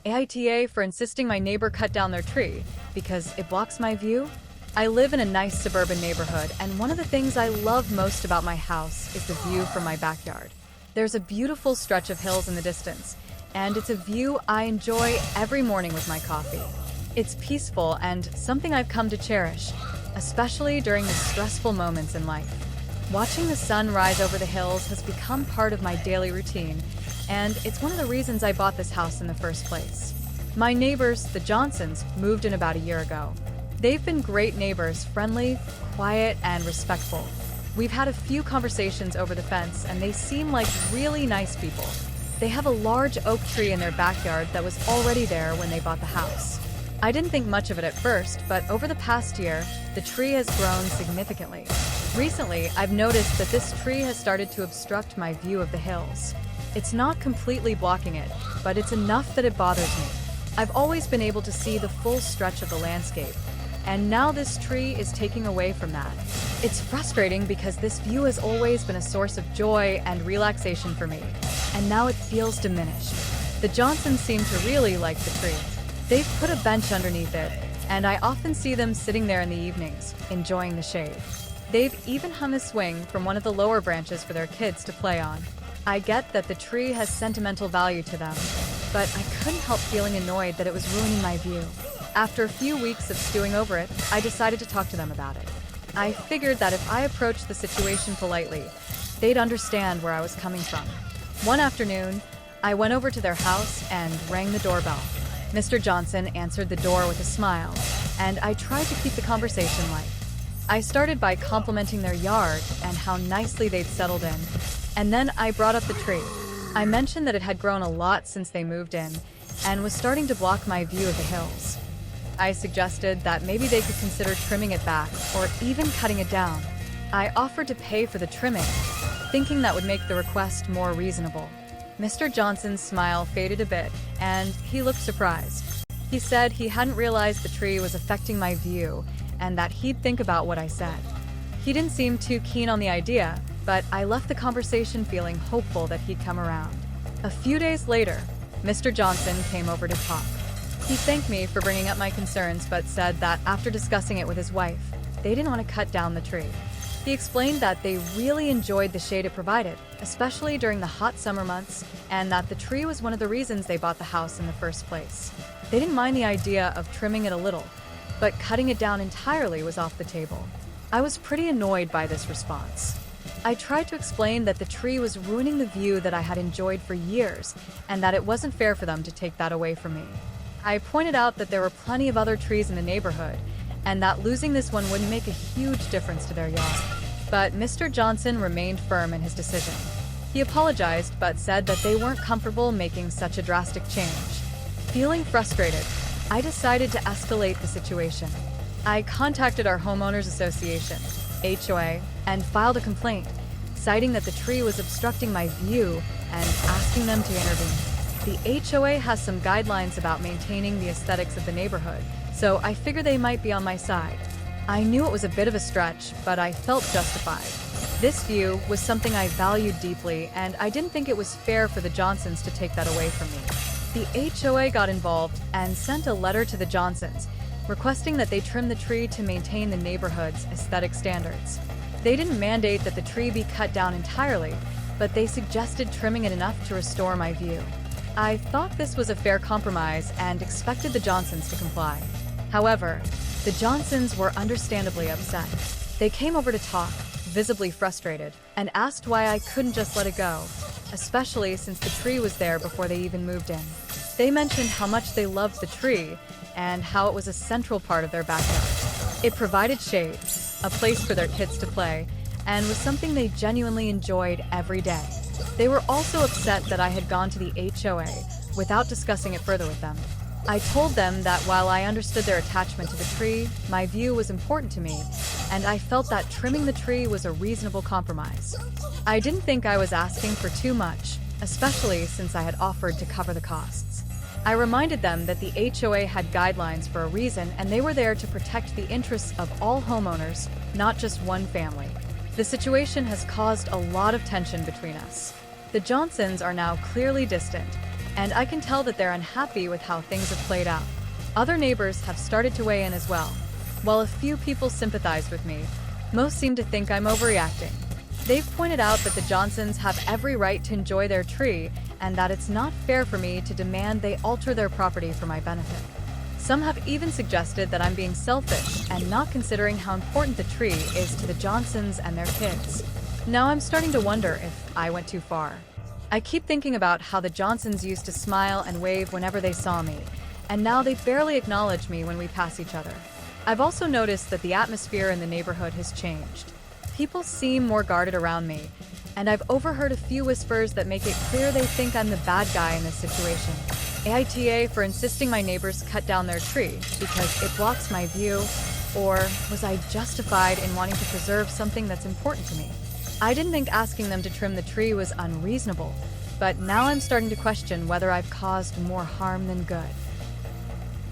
AITA for insisting my neighbor cut down their tree because it blocks my view. I live in a nice suburban neighborhood, and one of the things I love most about my house is the view from my backyard. There's a beautiful stretch of hills in the distance, and it's a view I enjoy every morning with my coffee. It's peaceful and something I've come to cherish, especially during the stressful moments in life. Watching the sun rise over the hills has become part of my daily routine, and it's one of the reasons I bought this house in the first place. My neighbors, the Johnsons, moved in about a year ago. They've been great neighbors, friendly, quiet, and respectful. We've had a few conversations over the fence, and they seem like really nice people. They have a large oak tree in their backyard that was already there when they bought the house. I didn't think much of it at first, but over the past year, the tree has grown significantly. Recently, I've noticed that this tree has started to obstruct my view of the hills. It's not completely blocking it, but it's enough that it bothers me. I've always been able to see the full stretch of the landscape, and now this tree is taking away from that. It's frustrating because this view has always been a source of joy and relaxation for me, and now it feels diminished. The Johnsons seem to really like the tree. They've put a bench underneath it, and I often see them sitting there in the evenings, enjoying the shade. They've even hung a swing from one of the lower branches for their kids to play on. I get that the tree has sentimental value to them, but I couldn't help feeling annoyed that it was ruining my view. After a few weeks of stewing over it, I decided to talk to them about it. I figured that if I approached the situation politely, they'd understand where I was coming from. One afternoon, I went over to their house and rang the doorbell. Mr. Johnson answered the door with a smile, and I tried to keep the conversation light. I started by complimenting their yard and how nicely they'd settled in, and then I brought up the tree. I mentioned that it had grown a lot since they moved in and was starting to block my view of the hills. I suggested that maybe they could consider trimming it back or even cutting it down. I offered to pay for the trimming, thinking that would make the request more reasonable. Mr. Johnson's smile faded a bit, and he looked surprised. He said he hadn't realized the tree was affecting my view and that he'd think about what I said. He didn't seem too keen on the idea, but I left the conversation feeling hopeful that he'd come around. A few days later, Mr. Johnson came over to talk. He thanked me for bringing up my concerns, but said that after discussing it with his wife, they didn't want to cut down the tree. He explained that they really enjoyed the shade it provided, especially during the hot summer months, and that the tree was one of the reasons they bought the house in the first place. They didn't mind the idea of trimming it a little, but cutting it down entirely was off the table. I was pretty annoyed by this response. I tried to explain that the tree was ruining the view that I had enjoyed for years, and that it wasn't fair for them to take that away from me. I pointed out that there were plenty of other trees in the neighborhood, and that losing this one wouldn't make a huge difference to their yard. But Mr. Johnson remained firm in his decision. He apologized, but said that they weren't comfortable making such a drastic change. Feeling frustrated, I decided to escalate the situation. I contacted our homeowners association, HOA, and filed a complaint, citing that the tree was obstructing my view and asking them to intervene. The HOA has some guidelines about maintaining the aesthetics of the neighborhood, so I figured they might be on my side. I knew it was a bit of a stretch, but I felt justified. This view was something I valued deeply, and I didn't think it was fair for the Johnsons to take that away from me. The HOA got involved and sent a letter to the Johnsons, requesting that they trim the tree to maintain the neighborhood's aesthetic standards. They didn't mandate that the tree be cut down entirely, but they suggested trimming it enough to restore my view. I thought this was a fair compromise and expected the Johnsons to comply. However, the Johnsons were understandably upset. They came over to talk, visibly frustrated, and asked why I couldn't just let it go, especially since the tree was there before they even moved in. They mentioned how much they loved the tree and how it was a central part of their backyard. It provided shade, a place for their kids to play, and was something they genuinely enjoyed every day. They were also upset that I had gone to the HOA without discussing it further with them. I told them that while I understood their attachment to the tree, my view was important to me, and I felt that trimming the tree was a reasonable compromise. I didn't think I was asking for too much, especially since I had offered to cover the costs. I reminded them that the HOA had guidelines for a reason, and they were there to protect the interests of all homeowners, not just one family. The situation has caused a lot of tension between us. The Johnsons are now clearly distant, and I can tell that they're unhappy with how things have played out. Other neighbors have started to weigh in as well. While a few people sympathize with me, most seem to think I'm overreacting. They've pointed out that the Johnsons have every right to enjoy their tree and that it's not fair for me to demand they alter their property for my benefit. Some have even suggested that I'm being selfish and not considering how important the tree is to the Johnsons and their kids. Now I'm starting to wonder if I went too far. I keep thinking about how the Johnsons used to smile and wave whenever they saw me, and now they barely acknowledge me when we pass each other. I've also noticed that the atmosphere in the neighborhood has changed. People seem more guarded around me, and I've overheard a few whispers that make it clear they think I'm the bad guy in this situation. AITA for insisting my neighbors cut down their tree because it blocks my view, or was I justified in wanting to preserve something that's important to me? I didn't think asking them to trim the tree was unreasonable, but now I'm starting to question whether I've caused more harm than good.